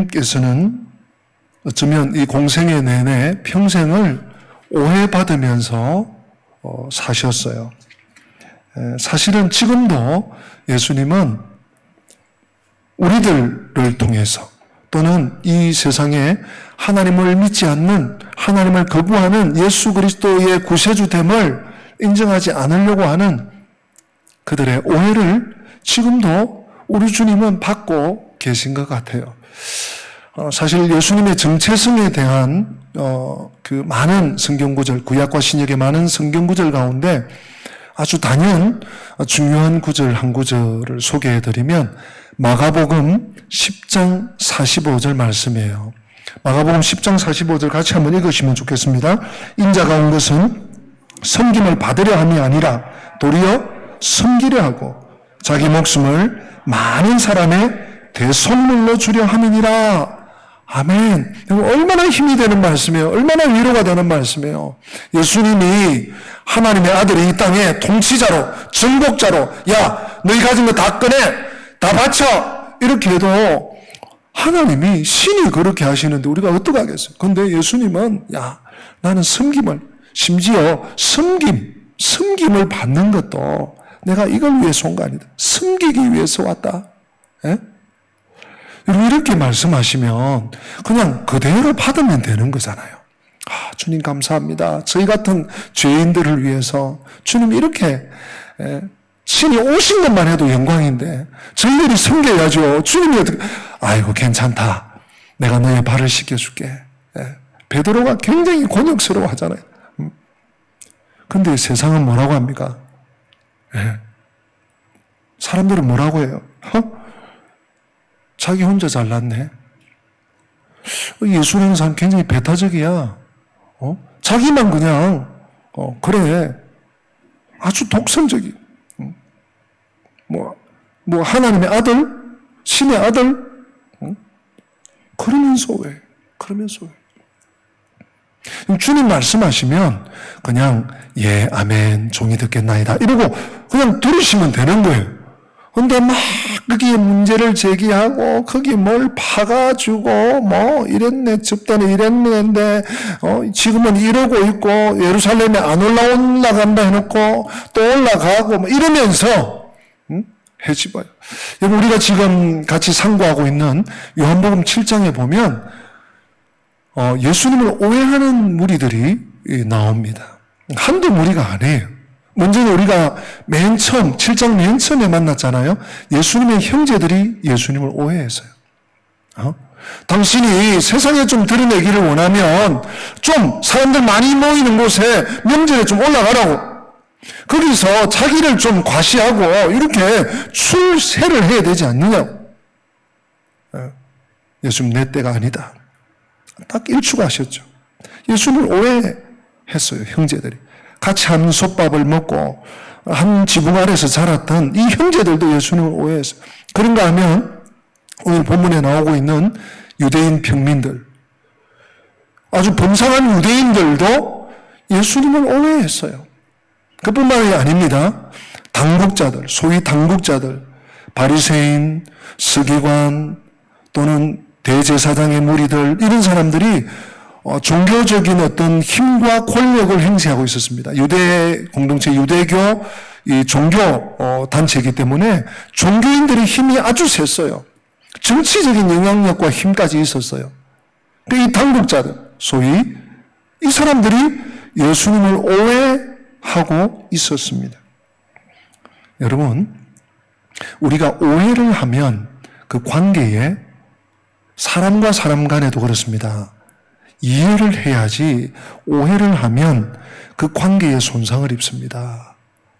예수님께서는 어쩌면 이 공생애 내내 평생을 오해받으면서 사셨어요. 사실은 지금도 예수님은 우리들을 통해서 또는 이 세상에 하나님을 믿지 않는, 하나님을 거부하는 예수 그리스도의 구세주됨을 인정하지 않으려고 하는 그들의 오해를 지금도 우리 주님은 받고 계신 것 같아요. 사실 예수님의 정체성에 대한 그 많은 성경구절, 구약과 신약의 많은 성경구절 가운데 아주 단연 중요한 구절 한 구절을 소개해드리면 마가복음 10장 45절 말씀이에요. 마가복음 10장 45절 같이 한번 읽으시면 좋겠습니다. 인자가 온 것은 섬김을 받으려 함이 아니라 도리어 섬기려 하고 자기 목숨을 많은 사람의 대속물로 주려 함이니라. 아멘. 얼마나 힘이 되는 말씀이에요. 얼마나 위로가 되는 말씀이에요. 예수님이 하나님의 아들이 이 땅에 통치자로, 정복자로, 야, 너희 가진 거 다 꺼내, 다 바쳐, 이렇게 해도 하나님이 신이 그렇게 하시는데 우리가 어떡하겠어요? 근데 예수님은 야, 나는 섬김을, 심지어 섬김을 받는 것도 내가 이걸 위해서 온 거 아니다. 섬기기 위해서 왔다. 예? 이렇게 말씀하시면 그냥 그대로 받으면 되는 거잖아요. 아, 주님 감사합니다. 저희 같은 죄인들을 위해서 주님 이렇게 신이 오신 것만 해도 영광인데 저희들이 섬겨야죠. 주님이 어떻게, 아이고 괜찮다. 내가 너의 발을 씻겨줄게. 베드로가 굉장히 곤욕스러워 하잖아요. 근데 세상은 뭐라고 합니까? 사람들은 뭐라고 해요? 자기 혼자 잘났네. 예수라는 사람 굉장히 배타적이야. 자기만 그냥 그래. 아주 독선적이. 뭐 하나님의 아들, 신의 아들. 그러면서 왜? 주님 말씀하시면 그냥 예, 아멘, 종이 듣겠나이다 이러고 그냥 들으시면 되는 거예요. 근데 막 거기에 문제를 제기하고 거기 뭘 파가지고 뭐 이랬네, 집단이 이랬는데 지금은 이러고 있고 예루살렘에 안 올라간다 해놓고 또 올라가고 뭐 이러면서 해집어요. 여러분 우리가 지금 같이 상고하고 있는 요한복음 7장에 보면 예수님을 오해하는 무리들이 나옵니다. 한두 무리가 아니에요. 먼저는 우리가 맨 처음, 7장 맨 처음에 만났잖아요. 예수님의 형제들이 예수님을 오해했어요. 당신이 세상에 좀 드러내기를 원하면 좀 사람들 많이 모이는 곳에 명절에 좀 올라가라고. 거기서 자기를 좀 과시하고 이렇게 출세를 해야 되지 않느냐고. 예수님 내 때가 아니다. 딱 일축하셨죠. 예수님을 오해했어요, 형제들이. 같이 한 솥밥을 먹고 한 지붕 아래서 자랐던 이 형제들도 예수님을 오해했어요. 그런가 하면 오늘 본문에 나오고 있는 유대인 평민들, 아주 범상한 유대인들도 예수님을 오해했어요. 그뿐만이 아닙니다. 당국자들, 소위 당국자들, 바리새인, 서기관 또는 대제사장의 무리들, 이런 사람들이 종교적인 어떤 힘과 권력을 행사하고 있었습니다. 유대 공동체, 유대교 이 종교 단체이기 때문에 종교인들의 힘이 아주 셌어요. 정치적인 영향력과 힘까지 있었어요. 이 당국자들, 소위 이 사람들이 예수님을 오해하고 있었습니다. 여러분, 우리가 오해를 하면 그 관계에 사람과 사람 간에도 그렇습니다. 이해를 해야지 오해를 하면 그 관계에 손상을 입습니다.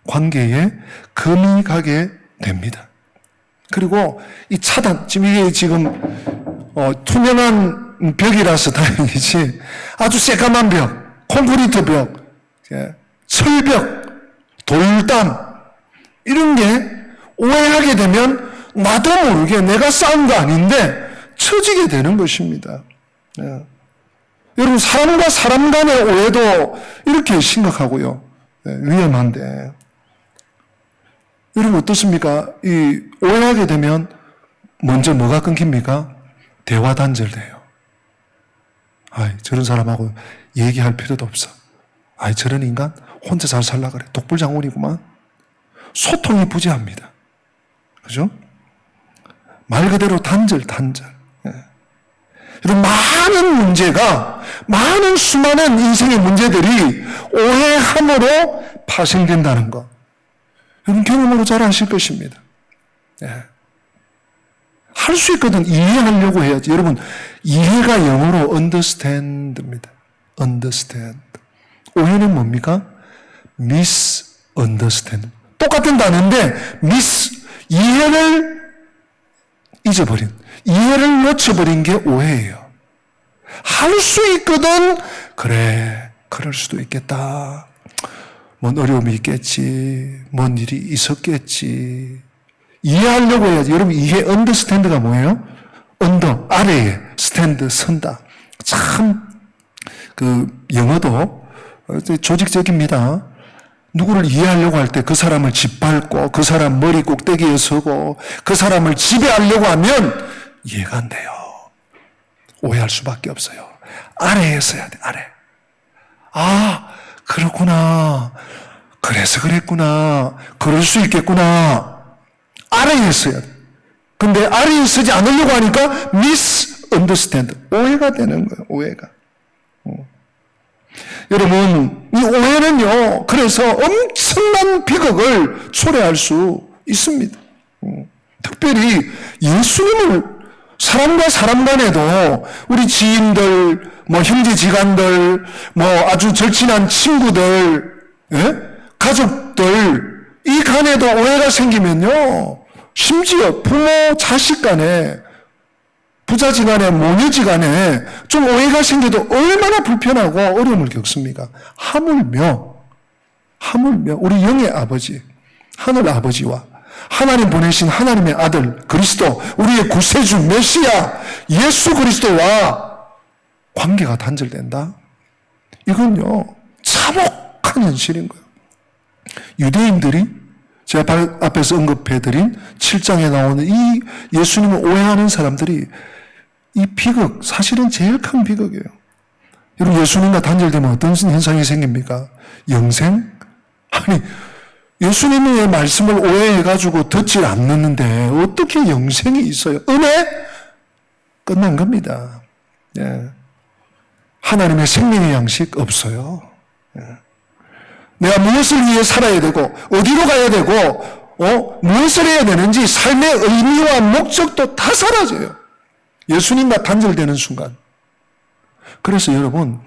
관계에 금이 가게 됩니다. 그리고 이 차단, 이게 지금 투명한 벽이라서 다행이지 아주 새까만 벽, 콘크리트 벽, 철벽, 돌담 이런 게 오해하게 되면 나도 모르게 내가 쌓은 거 아닌데 처지게 되는 것입니다. 여러분 사람과 사람 간의 오해도 이렇게 심각하고요. 위험한데 여러분 어떻습니까? 이 오해하게 되면 먼저 뭐가 끊깁니까? 대화 단절돼요. 아이, 저런 사람하고 얘기할 필요도 없어. 아이, 저런 인간 혼자 잘 살라 그래. 독불장군이구만. 소통이 부재합니다. 그죠? 말 그대로 단절. 예. 이런 많은 문제가, 많은 수많은 인생의 문제들이 오해함으로 파생된다는 것. 여러분 경험으로 잘 아실 것입니다. 예. 할 수 있거든. 이해하려고 해야지. 여러분, 이해가 영어로 understand입니다. understand. 오해는 뭡니까? misunderstand. 똑같은 단어인데 이해를 잊어버린, 이해를 놓쳐버린 게 오해예요. 할 수 있거든. 그래, 그럴 수도 있겠다. 뭔 어려움이 있겠지. 뭔 일이 있었겠지. 이해하려고 해야지. 여러분, 이해, understand가 뭐예요? under, 아래에, stand, 선다. 참, 영어도 조직적입니다. 누구를 이해하려고 할 때 그 사람을 짓밟고, 그 사람 머리 꼭대기에 서고, 그 사람을 지배하려고 하면 이해가 안 돼요. 오해할 수밖에 없어요. 아래에 서야 돼, 아래. 아, 그렇구나. 그래서 그랬구나. 그럴 수 있겠구나. 아래에 서야 돼. 근데 아래에 서지 않으려고 하니까 misunderstand. 오해가 되는 거예요, 오해가. 여러분, 이 오해는요, 그래서 엄청난 비극을 초래할 수 있습니다. 특별히 예수님을 사람과 사람 간에도 우리 지인들, 형제지간들, 아주 절친한 친구들, 예? 가족들, 이 간에도 오해가 생기면요, 심지어 부모, 자식 간에, 부자지간에, 모녀지간에 좀 오해가 생겨도 얼마나 불편하고 어려움을 겪습니까? 하물며 우리 영의 아버지, 하늘 아버지와 하나님 보내신 하나님의 아들 그리스도, 우리의 구세주 메시아 예수 그리스도와 관계가 단절된다? 이건요, 참혹한 현실인 거예요. 유대인들이 제가 앞에서 언급해드린 7장에 나오는 이 예수님을 오해하는 사람들이 이 비극, 사실은 제일 큰 비극이에요. 여러분, 예수님과 단절되면 어떤 현상이 생깁니까? 영생? 아니, 예수님의 말씀을 오해해가지고 듣지 않는데 어떻게 영생이 있어요? 은혜? 끝난 겁니다. 예. 하나님의 생명의 양식 없어요. 예. 내가 무엇을 위해 살아야 되고, 어디로 가야 되고, 무엇을 해야 되는지 삶의 의미와 목적도 다 사라져요. 예수님과 단절되는 순간. 그래서 여러분,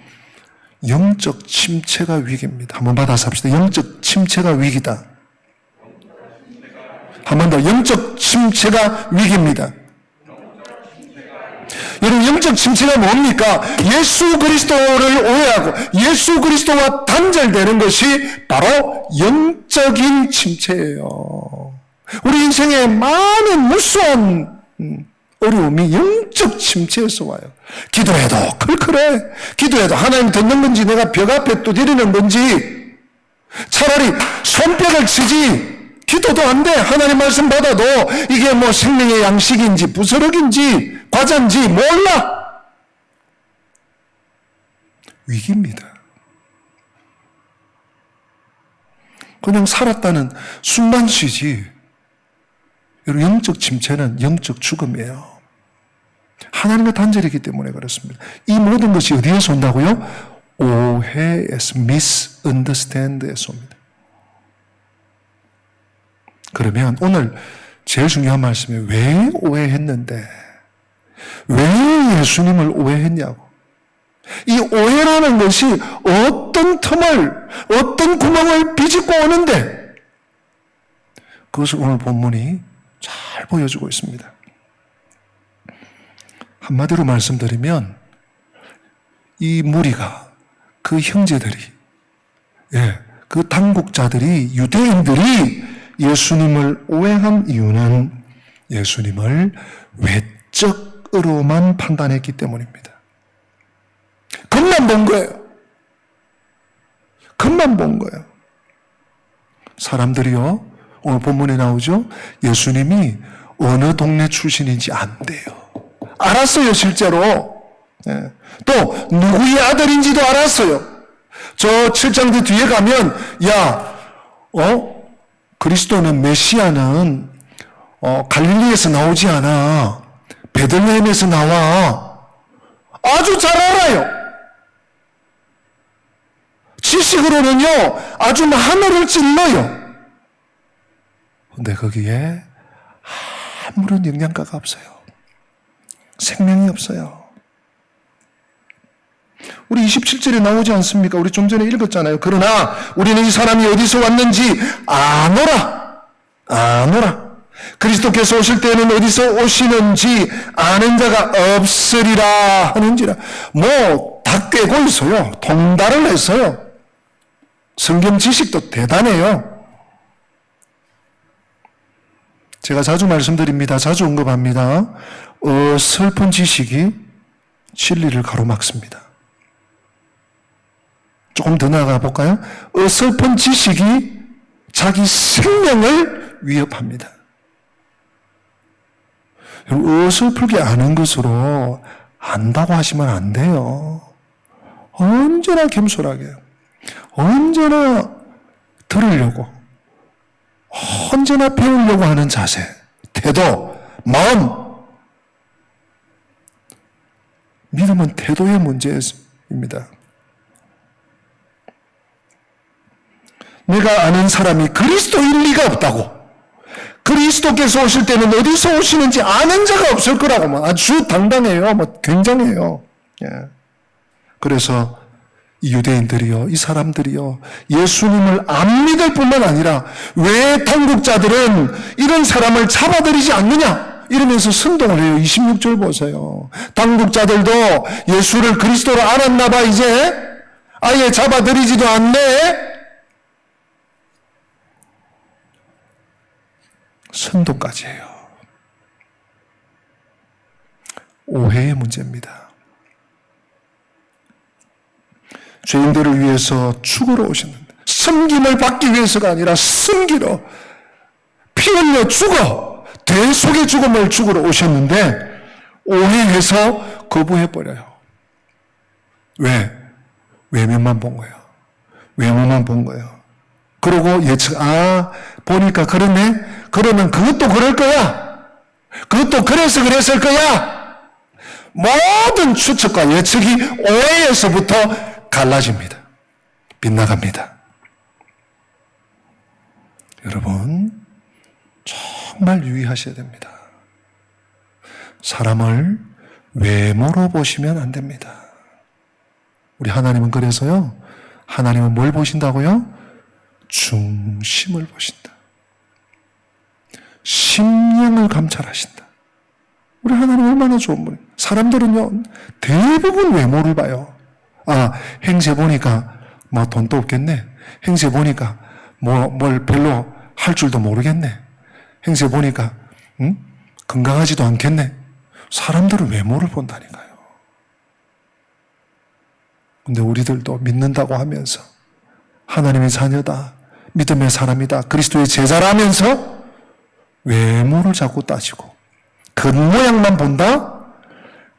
영적 침체가 위기입니다. 한번 받아서 합시다. 영적 침체가 위기다. 한 번 더. 영적 침체가 위기입니다. 여러분, 영적 침체가 뭡니까? 예수 그리스도를 오해하고 예수 그리스도와 단절되는 것이 바로 영적인 침체예요. 우리 인생에 많은 무수한 어려움이 영적 침체에서 와요. 기도해도 클클해. 기도해도 하나님 듣는 건지 내가 벽 앞에 두드리는 건지, 차라리 손뼉을 치지 기도도 안 돼. 하나님 말씀 받아도 이게 생명의 양식인지 부스러기인지 과자인지 몰라. 위기입니다. 그냥 살았다는 순간시지. 영적 침체는 영적 죽음이에요. 하나님과 단절이기 때문에 그렇습니다. 이 모든 것이 어디에서 온다고요? 오해에서, misunderstand에서 옵니다. 그러면 오늘 제일 중요한 말씀이 왜 오해했는데, 왜 예수님을 오해했냐고. 이 오해라는 것이 어떤 틈을, 어떤 구멍을 비집고 오는데, 그것을 오늘 본문이 잘 보여주고 있습니다. 한마디로 말씀드리면 이 무리가, 그 형제들이, 그 당국자들이, 유대인들이 예수님을 오해한 이유는 예수님을 외적으로만 판단했기 때문입니다. 겉만 본 거예요. 겉만 본 거예요. 사람들이요, 오늘 본문에 나오죠? 예수님이 어느 동네 출신인지 안 돼요. 알았어요, 실제로. 예. 또 누구의 아들인지도 알았어요. 저 7장 뒤에 가면 그리스도는 메시아는 갈릴리에서 나오지 않아. 베들레헴에서 나와. 아주 잘 알아요. 지식으로는요, 아주 하늘을 찔러요. 근데 거기에 아무런 영양가가 없어요. 생명이 없어요. 우리 27절에 나오지 않습니까? 우리 좀 전에 읽었잖아요. 그러나 우리는 이 사람이 어디서 왔는지 아노라. 그리스도께서 오실 때는 어디서 오시는지 아는 자가 없으리라 하는지라. 다 꿰고 있어요. 통달을 했어요. 성경 지식도 대단해요. 제가 자주 말씀드립니다. 자주 언급합니다. 어설픈 지식이 진리를 가로막습니다. 조금 더 나아가 볼까요? 어설픈 지식이 자기 생명을 위협합니다. 어설프게 아는 것으로 안다고 하시면 안 돼요. 언제나 겸손하게, 언제나 들으려고, 언제나 배우려고 하는 자세, 태도, 마음. 믿음은 태도의 문제입니다. 내가 아는 사람이 그리스도일 리가 없다고. 그리스도께서 오실 때는 어디서 오시는지 아는 자가 없을 거라고 아주 당당해요. 굉장해요. 예. 그래서 이 유대인들이요, 이 사람들이요, 예수님을 안 믿을 뿐만 아니라 왜 당국자들은 이런 사람을 잡아들이지 않느냐? 이러면서 선동을 해요. 26절 보세요. 당국자들도 예수를 그리스도로 알았나 봐. 이제 아예 잡아들이지도 않네. 선동까지 해요. 오해의 문제입니다. 죄인들을 위해서 죽으러 오셨는데, 섬김을 받기 위해서가 아니라 섬기러, 피 흘려 죽어, 대속의 죽음을 죽으러 오셨는데 오해해서 거부해버려요. 왜? 외면만 본 거예요. 외모만 본 거예요. 그러고 보니까 그러네? 그러면 그것도 그럴 거야. 그것도 그래서 그랬을 거야. 모든 추측과 예측이 오해에서부터 갈라집니다. 빗나갑니다. 여러분, 정말 유의하셔야 됩니다. 사람을 외모로 보시면 안 됩니다. 우리 하나님은 그래서요, 하나님은 뭘 보신다고요? 중심을 보신다. 심령을 감찰하신다. 우리 하나님 얼마나 좋은 분이에요. 사람들은요, 대부분 외모를 봐요. 행세 보니까 돈도 없겠네. 행세 보니까 뭘 별로 할 줄도 모르겠네. 행세 보니까 건강하지도 않겠네. 사람들은 외모를 본다니까요. 근데 우리들도 믿는다고 하면서 하나님의 자녀다, 믿음의 사람이다, 그리스도의 제자라면서 외모를 자꾸 따지고 겉모양만 본다?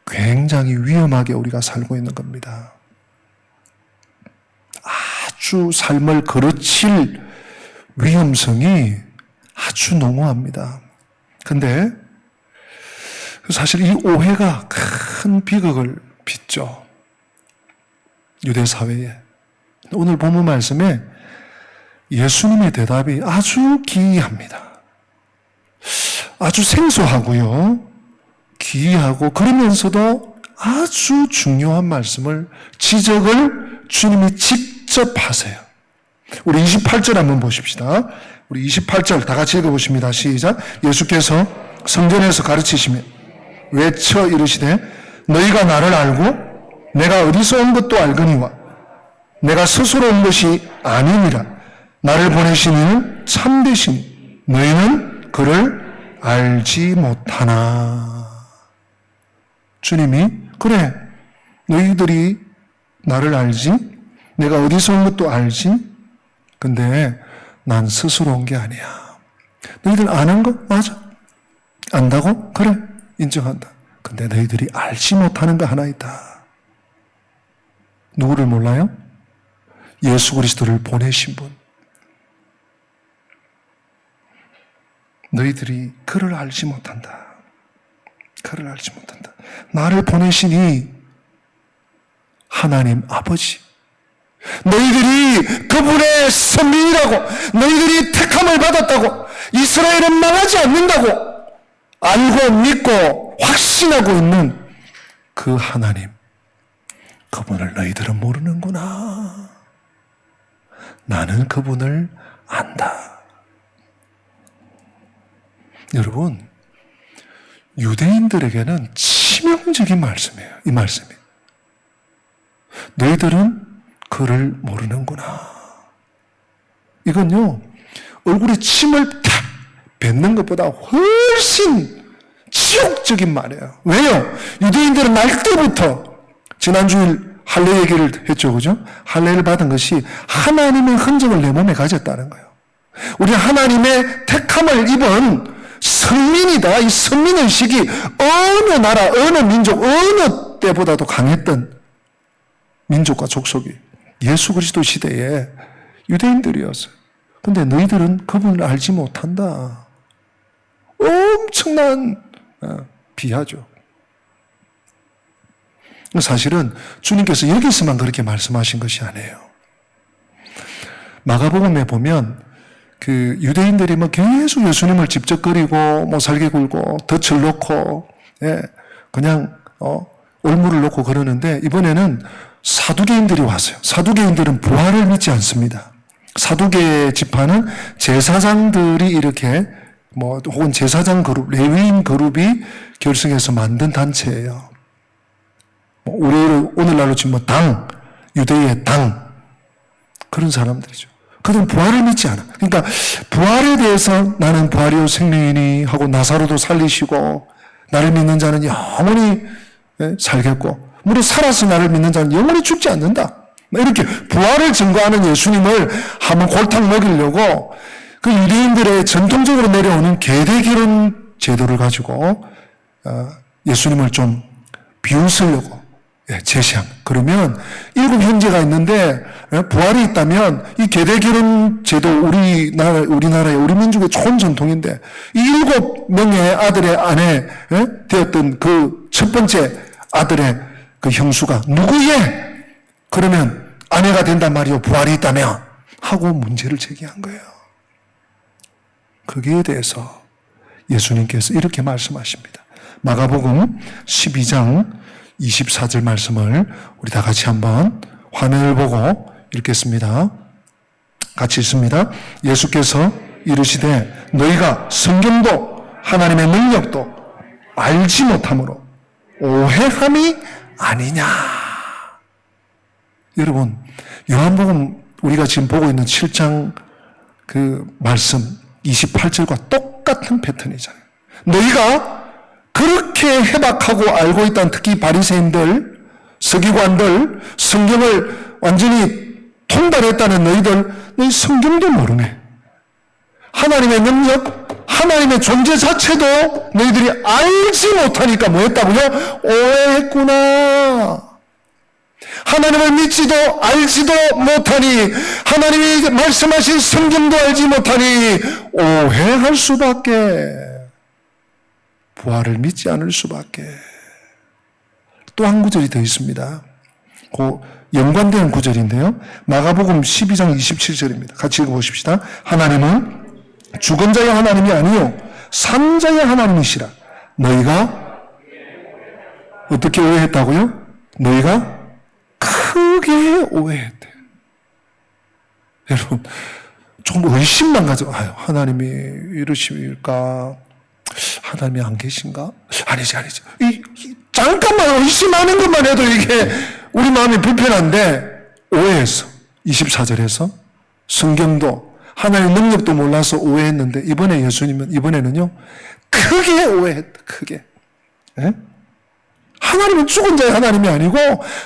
굉장히 위험하게 우리가 살고 있는 겁니다. 아주 삶을 거르칠 위험성이 아주 농후합니다. 근데 사실 이 오해가 큰 비극을 빚죠. 유대 사회에. 오늘 본문 말씀에 예수님의 대답이 아주 기이합니다. 아주 생소하고요, 기이하고, 그러면서도 아주 중요한 말씀을, 지적을 주님이 직접 하세요. 우리 28절 한번 보십시다. 우리 28절 다 같이 읽어보십니다. 시작. 예수께서 성전에서 가르치시며 외쳐 이르시되 너희가 나를 알고 내가 어디서 온 것도 알거니와 내가 스스로 온 것이 아니니라. 나를 보내신 이는 참되시니 너희는 그를 알지 못하나. 주님이 그래, 너희들이 나를 알지, 내가 어디서 온 것도 알지, 근데 난 스스로 온 게 아니야. 너희들 아는 거 맞아. 안다고? 그래, 인정한다. 근데 너희들이 알지 못하는 거 하나 있다. 누구를 몰라요? 예수 그리스도를 보내신 분. 너희들이 그를 알지 못한다. 그를 알지 못한다. 나를 보내신 이 하나님 아버지. 너희들이 그분의 선민이라고, 너희들이 택함을 받았다고, 이스라엘은 망하지 않는다고 알고 믿고 확신하고 있는 그 하나님, 그분을 너희들은 모르는구나. 나는 그분을 안다. 여러분, 유대인들에게는 치명적인 말씀이에요. 이 말씀이. 너희들은 그를 모르는구나. 이건요, 얼굴에 침을 탁 뱉는 것보다 훨씬 지옥적인 말이에요. 왜요? 유대인들은 날 때부터, 지난주일 할례 얘기를 했죠, 그죠? 할례를 받은 것이 하나님의 흔적을 내 몸에 가졌다는 거예요. 우리 하나님의 택함을 입은 선민이다. 이 선민의식이 어느 나라, 어느 민족, 어느 때보다도 강했던 민족과 족속이 예수 그리스도 시대에 유대인들이었어요. 근데 너희들은 그분을 알지 못한다. 엄청난 비하죠. 사실은 주님께서 여기서만 그렇게 말씀하신 것이 아니에요. 마가복음에 보면 그 유대인들이 뭐 계속 예수님을 집적거리고 뭐 살게 굴고 덫을 놓고 그냥 올무를 놓고 그러는데 이번에는 사두개인들이 왔어요. 사두개인들은 부활을 믿지 않습니다. 사두개 지파는 제사장들이 이렇게 뭐 혹은 제사장 그룹, 레위인 그룹이 결성해서 만든 단체예요. 우리로 오늘날로 치면 뭐 당, 유대의 당 그런 사람들이죠. 그들은 부활을 믿지 않아. 그러니까 부활에 대해서 나는 부활이요 생명이니 하고 나사로도 살리시고 나를 믿는 자는 영원히 살겠고 무릇 살아서 나를 믿는 자는 영원히 죽지 않는다. 이렇게 부활을 증거하는 예수님을 한번 골탕 먹이려고 그 유대인들의 전통적으로 내려오는 계대기론 제도를 가지고 예수님을 좀 비웃으려고 제시한. 그러면 7 형제가 있는데 부활이 있다면 이 계대기론 제도 우리나라의 우리 민족의 좋은 전통인데 이 7명의 아들의 아내 되었던 그 첫 번째 아들의 그 형수가 누구예? 그러면 아내가 된단 말이요. 부활이 있다면 하고 문제를 제기한 거예요. 거기에 대해서 예수님께서 이렇게 말씀하십니다. 마가복음 12장 24절 말씀을 우리 다 같이 한번 화면을 보고 읽겠습니다. 같이 읽습니다. 예수께서 이르시되 너희가 성경도 하나님의 능력도 알지 못함으로 오해함이 아니냐. 여러분, 요한복음 우리가 지금 보고 있는 7장 그 말씀 28절과 똑같은 패턴이잖아요. 너희가 그렇게 해박하고 알고 있다는 특히 바리새인들, 서기관들, 성경을 완전히 통달했다는 너희 성경도 모르네. 하나님의 능력, 하나님의 존재 자체도 너희들이 알지 못하니까 뭐 했다고요? 오해했구나. 하나님을 믿지도 알지도 못하니 하나님이 말씀하신 성경도 알지 못하니 오해할 수밖에, 부활을 믿지 않을 수밖에. 또 한 구절이 더 있습니다. 그 연관되는 구절인데요. 마가복음 12장 27절입니다. 같이 읽어보십시다. 하나님은 죽은 자의 하나님이 아니요 산 자의 하나님이시라. 너희가 어떻게 오해했다고요? 너희가 크게 오해했대. 여러분, 조금 의심만 가지고, 하나님이 이러실까? 하나님이 안 계신가? 아니지. 잠깐만 의심하는 것만 해도 이게 우리 마음이 불편한데, 오해했어. 24절에서. 성경도, 하나님의 능력도 몰라서 오해했는데, 이번에는요, 크게 오해했다, 크게. 예? 하나님은 죽은 자의 하나님이 아니고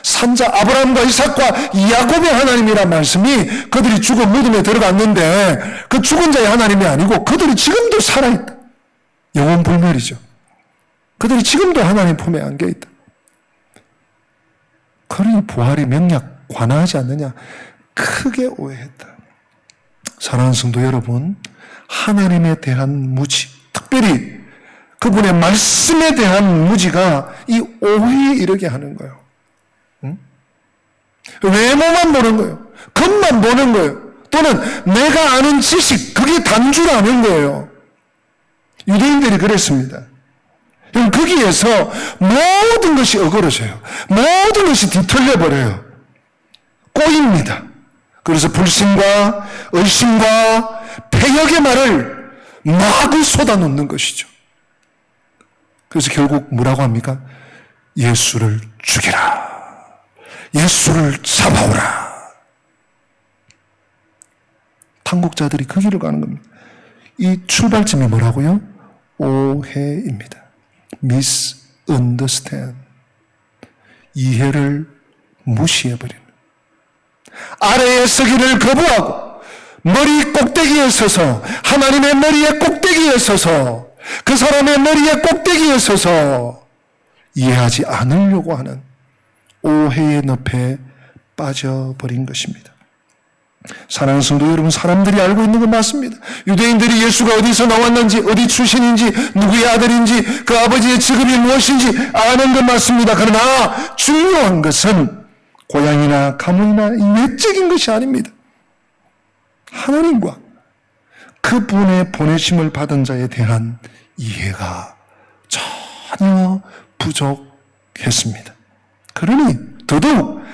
산자 아브라함과 이삭과 야곱의 하나님이란 말씀이 그들이 죽은 무덤에 들어갔는데 그 죽은 자의 하나님이 아니고 그들이 지금도 살아있다. 영원불멸이죠. 그들이 지금도 하나님 품에 안겨 있다. 그러니 부활이 명약 관하지 않느냐? 크게 오해했다. 사랑하는 성도 여러분, 하나님에 대한 무지, 특별히 그분의 말씀에 대한 무지가 이 오해에 이르게 하는 거예요. 응? 외모만 보는 거예요. 겉만 보는 거예요. 또는 내가 아는 지식, 그게 단줄 아는 거예요. 유대인들이 그랬습니다. 거기에서 모든 것이 어그러져요. 모든 것이 뒤틀려버려요. 꼬입니다. 그래서 불신과 의심과 폐역의 말을 마구 쏟아놓는 것이죠. 그래서 결국 뭐라고 합니까? 예수를 죽이라. 예수를 잡아오라. 당국자들이 그 길을 가는 겁니다. 이 출발점이 뭐라고요? 오해입니다. misunderstand. 이해를 무시해버리는. 아래에 서기를 거부하고 머리 꼭대기에 서서, 하나님의 머리의 꼭대기에 서서, 그 사람의 머리의 꼭대기에 서서 이해하지 않으려고 하는 오해의 늪에 빠져버린 것입니다. 사랑하는 성도 여러분, 사람들이 알고 있는 건 맞습니다. 유대인들이 예수가 어디서 나왔는지, 어디 출신인지, 누구의 아들인지, 그 아버지의 직업이 무엇인지 아는 건 맞습니다. 그러나 중요한 것은 고향이나 가문이나 외적인 것이 아닙니다. 하나님과 그분의 보내심을 받은 자에 대한 이해가 전혀 부족했습니다. 그러니 더더욱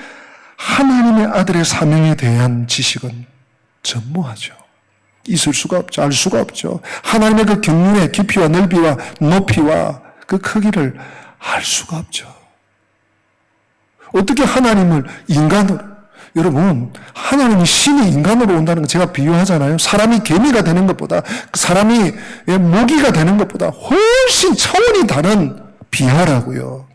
하나님의 아들의 사명에 대한 지식은 전무하죠. 있을 수가 없죠. 알 수가 없죠. 하나님의 그 경륜의 깊이와 넓이와 높이와 그 크기를 알 수가 없죠. 어떻게 하나님을 인간으로, 여러분, 하나님이 신이 인간으로 온다는 거 제가 비유하잖아요. 사람이 개미가 되는 것보다, 사람이 모기가 되는 것보다 훨씬 차원이 다른 비하라고요.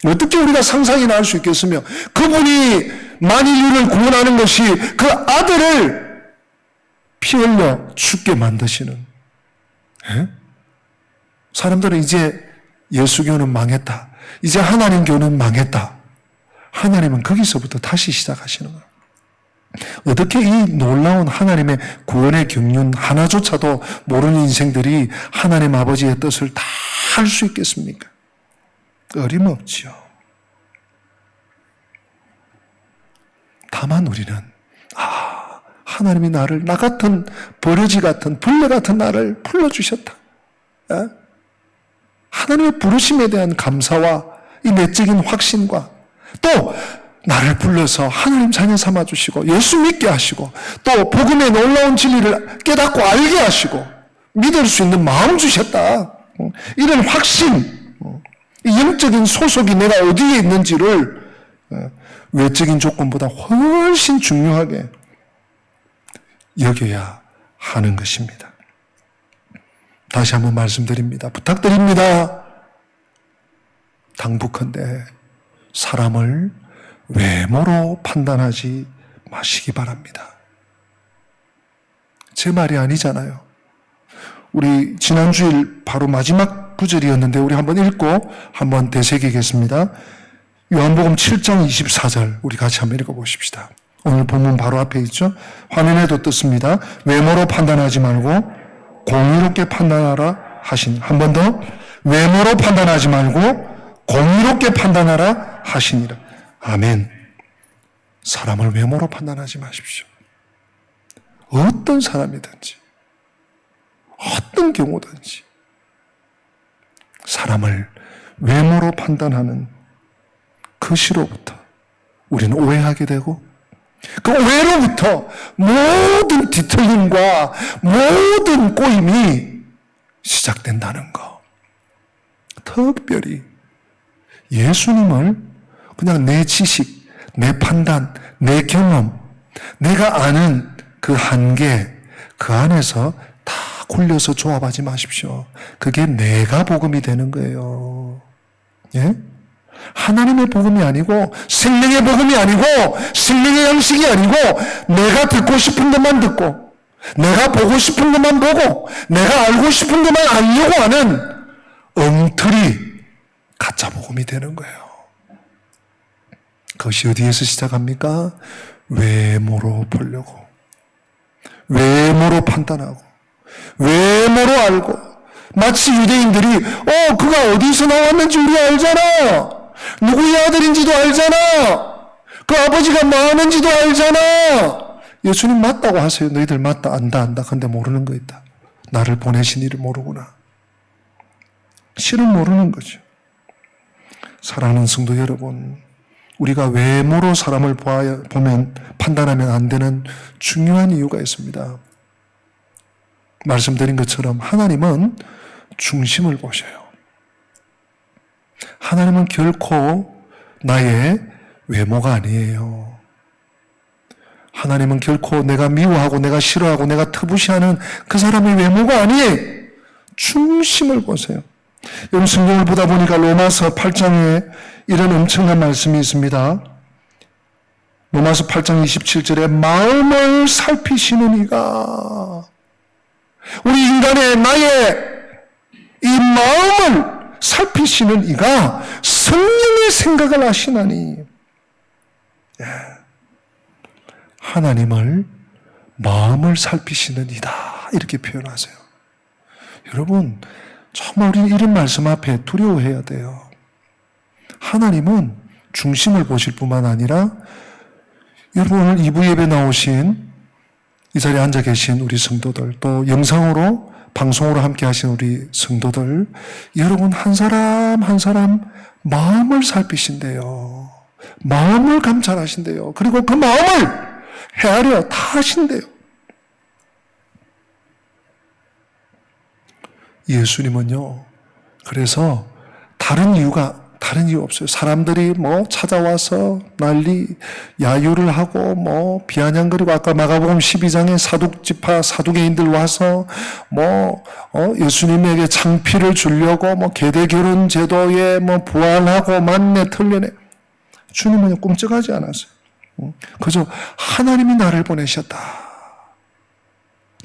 어떻게 우리가 상상이나 할 수 있겠으며, 그분이 만인류를 구원하는 것이 그 아들을 피 흘려 죽게 만드시는. 에? 사람들은 이제 예수교는 망했다. 이제 하나님교는 망했다. 하나님은 거기서부터 다시 시작하시는 거예요. 어떻게 이 놀라운 하나님의 구원의 경륜 하나조차도 모르는 인생들이 하나님 아버지의 뜻을 다 할 수 있겠습니까? 어림없지요. 다만 우리는 하나님이 나를, 나 같은 버러지 같은 벌레 같은 나를 불러주셨다. 에? 하나님의 부르심에 대한 감사와 이 내적인 확신과 또 나를 불러서 하나님 자녀 삼아주시고 예수 믿게 하시고 또 복음의 놀라운 진리를 깨닫고 알게 하시고 믿을 수 있는 마음 주셨다. 이런 확신, 이 영적인 소속이 내가 어디에 있는지를 외적인 조건보다 훨씬 중요하게 여겨야 하는 것입니다. 다시 한번 말씀드립니다. 부탁드립니다. 당부컨대 사람을 외모로 판단하지 마시기 바랍니다. 제 말이 아니잖아요. 우리 지난주일 바로 마지막 구절이었는데 우리 한번 읽고 한번 되새기겠습니다. 요한복음 7장 24절 우리 같이 한번 읽어보십시다. 오늘 본문 바로 앞에 있죠. 화면에도 떴습니다. 외모로 판단하지 말고 공의롭게 판단하라 하시니. 한 번 더. 외모로 판단하지 말고 공의롭게 판단하라 하시니라. 아멘. 사람을 외모로 판단하지 마십시오. 어떤 사람이든지 어떤 경우든지 사람을 외모로 판단하는 그 시로부터 우리는 오해하게 되고 그 오해로부터 모든 뒤틀림과 모든 꼬임이 시작된다는 거. 특별히 예수님을 그냥 내 지식, 내 판단, 내 경험, 내가 아는 그 한계, 그 안에서 다 굴려서 조합하지 마십시오. 그게 내가 복음이 되는 거예요. 예? 하나님의 복음이 아니고 생명의 복음이 아니고 생명의 양식이 아니고 내가 듣고 싶은 것만 듣고 내가 보고 싶은 것만 보고 내가 알고 싶은 것만 알려고 하는 엉터리 가짜 복음이 되는 거예요. 그것이 어디에서 시작합니까? 외모로 보려고, 외모로 판단하고, 외모로 알고, 마치 유대인들이 그가 어디서 나왔는지 우리 알잖아, 누구의 아들인지도 알잖아, 그 아버지가 뭐 하는지도 알잖아. 예수님 맞다고 하세요. 너희들 맞다, 안다. 근데 모르는 거 있다. 나를 보내신 이를 모르구나. 실은 모르는 거죠. 사랑하는 성도 여러분, 우리가 외모로 사람을 보면 판단하면 안 되는 중요한 이유가 있습니다. 말씀드린 것처럼 하나님은 중심을 보셔요. 하나님은 결코 나의 외모가 아니에요. 하나님은 결코 내가 미워하고 내가 싫어하고 내가 터부시하는 그 사람의 외모가 아니에요. 중심을 보세요. 여러분, 성경을 보다 보니까 로마서 8장에 이런 엄청난 말씀이 있습니다. 로마서 8장 27절에 마음을 살피시는 이가, 우리 인간의 나의 이 마음을 살피시는 이가 성령의 생각을 하시나니. 하나님을 마음을 살피시는 이다, 이렇게 표현하세요. 여러분, 정말 우리는 이런 말씀 앞에 두려워해야 돼요. 하나님은 중심을 보실 뿐만 아니라, 여러분 오늘 2부 예배 나오신 이 자리에 앉아 계신 우리 성도들, 또 영상으로 방송으로 함께 하신 우리 성도들, 여러분 한 사람 한 사람 마음을 살피신대요. 마음을 감찰하신대요. 그리고 그 마음을 헤아려 다 하신대요. 예수님은요, 그래서 다른 이유 없어요. 사람들이 찾아와서 난리, 야유를 하고, 비아냥거리고, 아까 마가복음 12장에 사두개인들 와서, 예수님에게 창피를 주려고, 계대 결혼 제도에 부활하고, 만내, 틀려내. 주님은 꿈쩍하지 않았어요. 그저 하나님이 나를 보내셨다.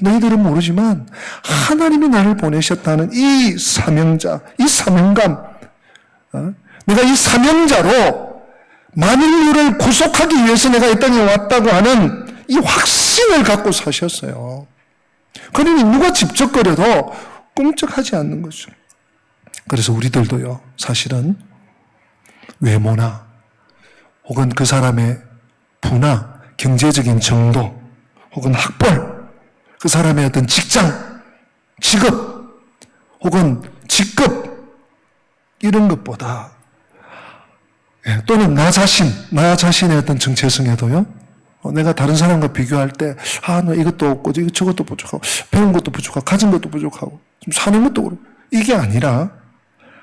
너희들은 모르지만, 하나님이 나를 보내셨다는 이 사명자, 이 사명감, 내가 이 사명자로 만인류를 구속하기 위해서 내가 이 땅에 왔다고 하는 이 확신을 갖고 사셨어요. 그러니 누가 집적거려도 꿈쩍하지 않는 거죠. 그래서 우리들도요, 사실은 외모나 혹은 그 사람의 부나 경제적인 정도 혹은 학벌, 그 사람의 어떤 직장, 직업 혹은 직급, 이런 것보다, 또는 나 자신의 어떤 정체성에도요, 내가 다른 사람과 비교할 때, 너 이것도 없고, 저것도 부족하고, 배운 것도 부족하고, 가진 것도 부족하고, 좀 사는 것도 그렇고, 이게 아니라,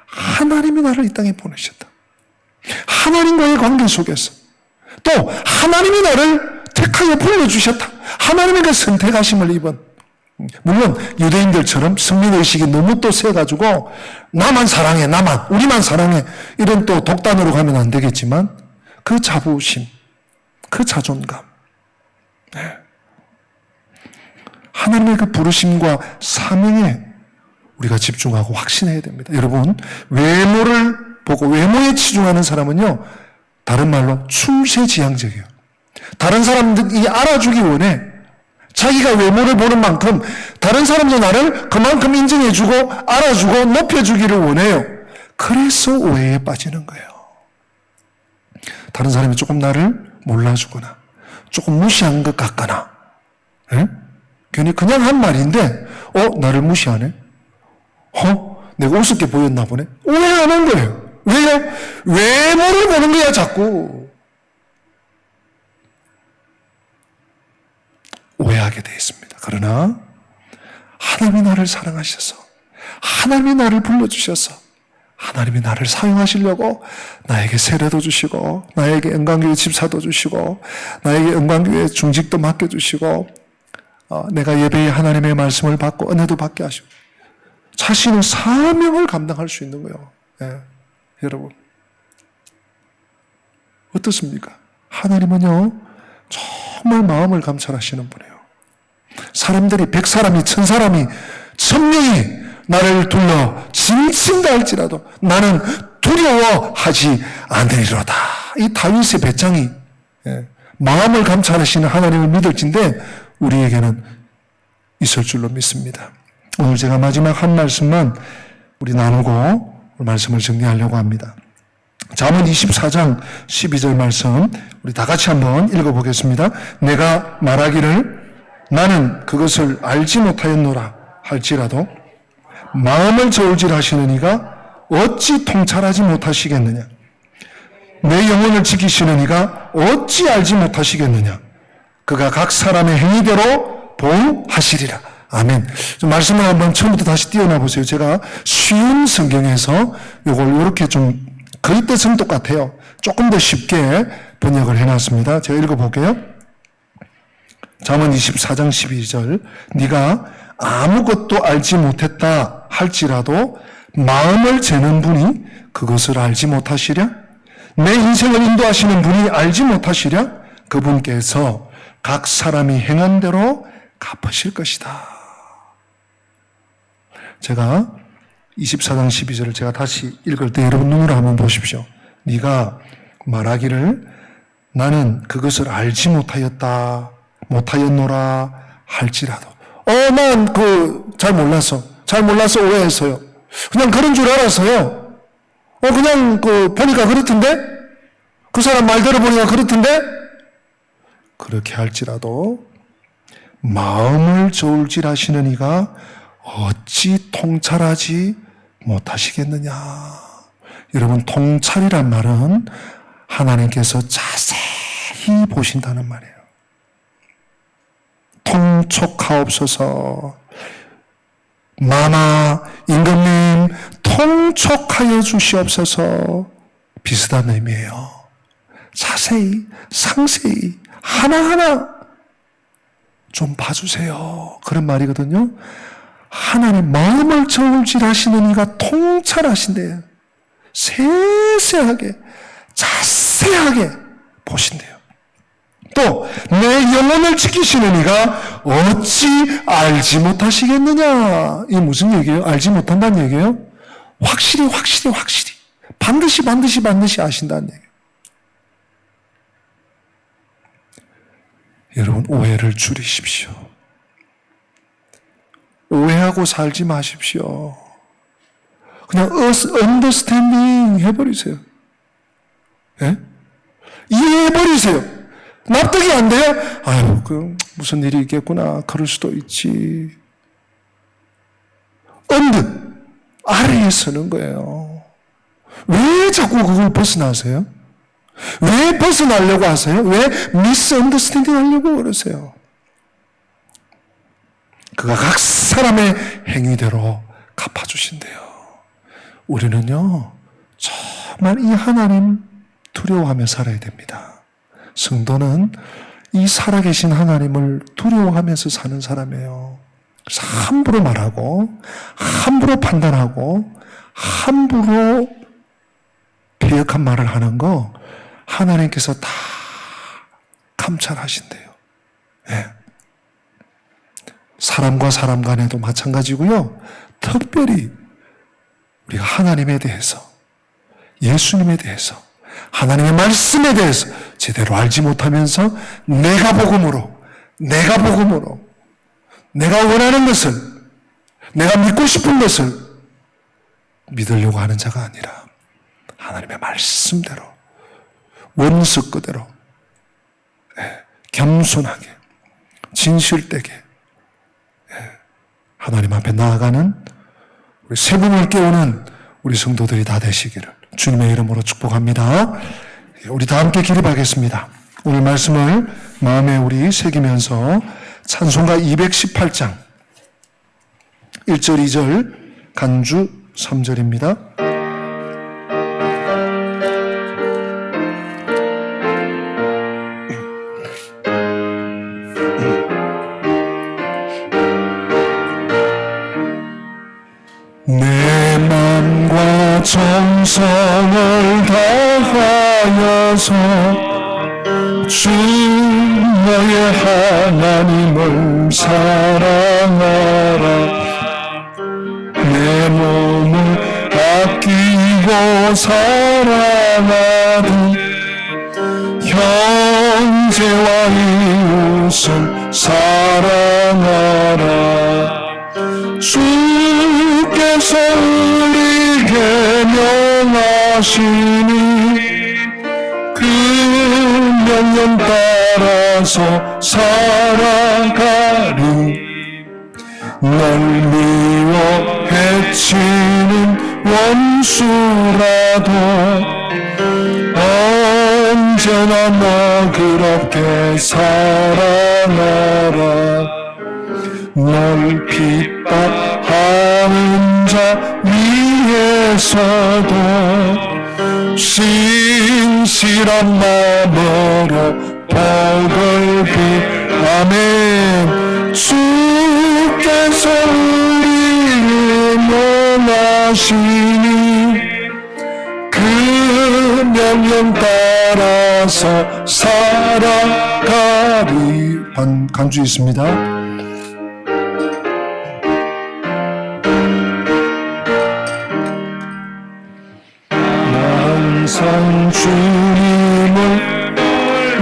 하나님이 나를 이 땅에 보내셨다. 하나님과의 관계 속에서, 또, 하나님이 나를 택하여 불러주셨다. 하나님의 그 선택하심을 입은, 물론 유대인들처럼 승리의식이 너무 또 세가지고 나만 사랑해, 우리만 사랑해, 이런 또 독단으로 가면 안 되겠지만, 그 자부심, 그 자존감, 하나님의 그 부르심과 사명에 우리가 집중하고 확신해야 됩니다. 여러분, 외모를 보고 외모에 치중하는 사람은요, 다른 말로 충세지향적이에요. 다른 사람들이 알아주기 원해. 자기가 외모를 보는 만큼 다른 사람도 나를 그만큼 인정해주고 알아주고 높여주기를 원해요. 그래서 오해에 빠지는 거예요. 다른 사람이 조금 나를 몰라주거나 조금 무시한 것 같거나, 괜히 그냥 한 말인데 나를 무시하네? 내가 우습게 보였나 보네? 오해하는 거예요. 왜요? 외모를 보는 거야 자꾸. 오해하게 되어 있습니다. 그러나 하나님이 나를 사랑하셔서, 하나님이 나를 불러주셔서, 하나님이 나를 사용하시려고 나에게 세례도 주시고, 나에게 영광교회 집사도 주시고, 나에게 영광교회 중직도 맡겨주시고, 내가 예배에 하나님의 말씀을 받고 은혜도 받게 하시고, 자신의 사명을 감당할 수 있는 거예요. 여러분, 어떻습니까? 하나님은요, 정말 마음을 감찰하시는 분이에요. 사람들이 100사람이 1000사람이 1000명이 나를 둘러 짐친다 할지라도 나는 두려워하지 않으리로다. 이 다윗의 배짱이 마음을 감찰하시는 하나님을 믿을진데 우리에게는 있을 줄로 믿습니다. 오늘 제가 마지막 한 말씀만 우리 나누고 말씀을 정리하려고 합니다. 잠언 24장 12절 말씀 우리 다 같이 한번 읽어보겠습니다. 내가 말하기를 나는 그것을 알지 못하였노라 할지라도 마음을 저울질하시는 이가 어찌 통찰하지 못하시겠느냐. 내 영혼을 지키시는 이가 어찌 알지 못하시겠느냐. 그가 각 사람의 행위대로 보응하시리라. 아멘. 좀 말씀을 한번 처음부터 다시 띄워놔 보세요. 제가 쉬운 성경에서 이걸 이렇게 좀 거의 뜻은 똑같아요. 조금 더 쉽게 번역을 해놨습니다. 제가 읽어볼게요. 잠언 24장 12절 네가 아무것도 알지 못했다 할지라도 마음을 재는 분이 그것을 알지 못하시랴? 내 인생을 인도하시는 분이 알지 못하시랴? 그분께서 각 사람이 행한 대로 갚으실 것이다. 제가 24장 12절을 제가 다시 읽을 때 여러분 눈으로 한번 보십시오. 네가 말하기를 나는 그것을 알지 못하였노라 할지라도 난 잘 몰라서 오해했어요. 그냥 그런 줄 알았어요. 그냥 보니까 그렇던데? 그 사람 말 들어보니까 그렇던데? 그렇게 할지라도 마음을 저울질하시는 이가 어찌 통찰하지 못하시겠느냐. 여러분, 통찰이란 말은 하나님께서 자세히 보신다는 말이에요. 통촉하옵소서. 마마 임금님 통촉하여 주시옵소서. 비슷한 의미예요. 자세히 상세히 하나하나 좀 봐주세요. 그런 말이거든요. 하나님 마음을 저울질하시는 이가 통찰하신대요. 세세하게 자세하게 보신대요. 또 내 영혼을 지키시는 이가 어찌 알지 못하시겠느냐. 이게 무슨 얘기예요? 알지 못한다는 얘기예요? 확실히 반드시 아신다는 얘기예요. 여러분, 오해를 줄이십시오. 오해하고 살지 마십시오. 그냥 understanding 해버리세요. 예? 이해해버리세요. 납득이 안 돼요? 아유, 무슨 일이 있겠구나. 그럴 수도 있지. 아래에 서는 거예요. 왜 자꾸 그걸 벗어나세요? 왜 벗어나려고 하세요? 왜 misunderstanding 하려고 그러세요? 그가 각 사람의 행위대로 갚아주신대요. 우리는요, 정말 이 하나님 두려워하며 살아야 됩니다. 성도는 이 살아계신 하나님을 두려워하면서 사는 사람이에요. 함부로 말하고, 함부로 판단하고, 함부로 배역한 말을 하는 거 하나님께서 다 감찰하신대요. 네. 사람과 사람 간에도 마찬가지고요. 특별히 우리가 하나님에 대해서, 예수님에 대해서, 하나님의 말씀에 대해서 제대로 알지 못하면서 내가 복음으로 내가 원하는 것을, 내가 믿고 싶은 것을 믿으려고 하는 자가 아니라 하나님의 말씀대로, 원수 그대로 겸손하게, 진실되게 하나님 앞에 나아가는 우리 세 분을 깨우는 우리 성도들이 다 되시기를 주님의 이름으로 축복합니다. 우리 다 함께 기립하겠습니다. 오늘 말씀을 마음에 우리 새기면서 찬송가 218장 1절 2절 간주 3절입니다. 내 맘과 정성을 다하여서 주 너의 하나님을 사랑하라. 내 내 몸을 아끼고 사랑하듯 형제와 이웃을 사랑하라. 주께서 우리에게 명하시니 그 명령 따라서 살아가리. 널 미워 해치는 원수라도 언제나 너그럽게 사랑하라. 널 핍박하는 자 위에서도 신실한 마음으로 복을 빌아멘. 주께서 우리를 명하시니 그 명령 따라서 살아가리. 간주 있습니다. 항상 주님을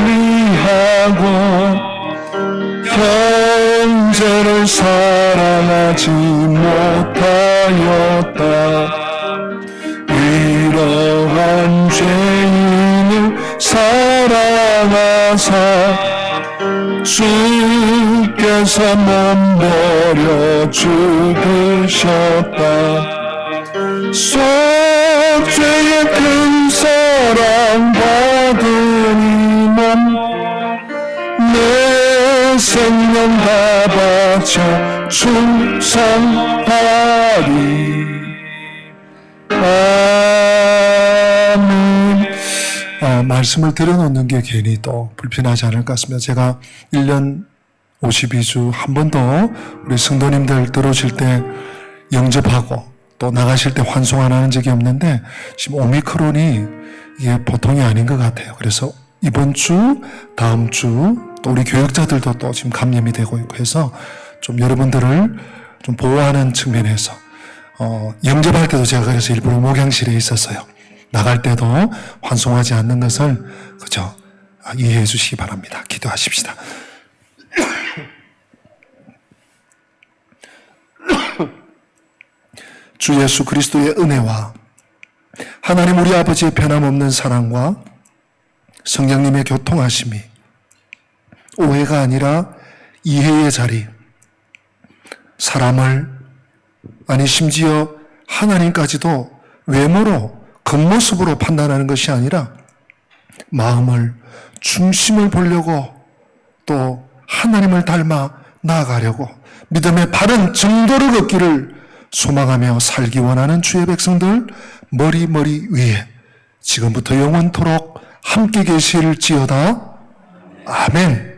위하고 형제를 사랑하지 못하였다. 이러한 죄인을 사랑하사 주께서 몸버려 죽으셨다. 속죄의 큰 사랑 받은 이 몸 내 생명 다 바쳐 충성하리. 아멘. 말씀을 들어놓는 게 괜히 또 불편하지 않을 것 같습니다. 제가 1년 52주 한 번도 우리 성도님들 들어오실 때 영접하고 또 나가실 때 환송 안 하는 적이 없는데 지금 오미크론이 이게 보통이 아닌 것 같아요. 그래서 이번 주, 다음 주 또 우리 교역자들도 또 지금 감염이 되고 있고 해서 좀 여러분들을 좀 보호하는 측면에서 영접할 때도 제가 그래서 일부러 목양실에 있었어요. 나갈 때도 환송하지 않는 것을 그저 이해해 주시기 바랍니다. 기도하십시다. 주 예수 그리스도의 은혜와 하나님 우리 아버지의 변함없는 사랑과 성령님의 교통하심이 오해가 아니라 이해의 자리, 사람을 아니 심지어 하나님까지도 외모로 겉모습으로 판단하는 것이 아니라 마음을 중심을 보려고 또 하나님을 닮아 나아가려고 믿음의 바른 정도를 걷기를 소망하며 살기 원하는 주의 백성들 머리 위에 지금부터 영원토록 함께 계실지어다. 아멘.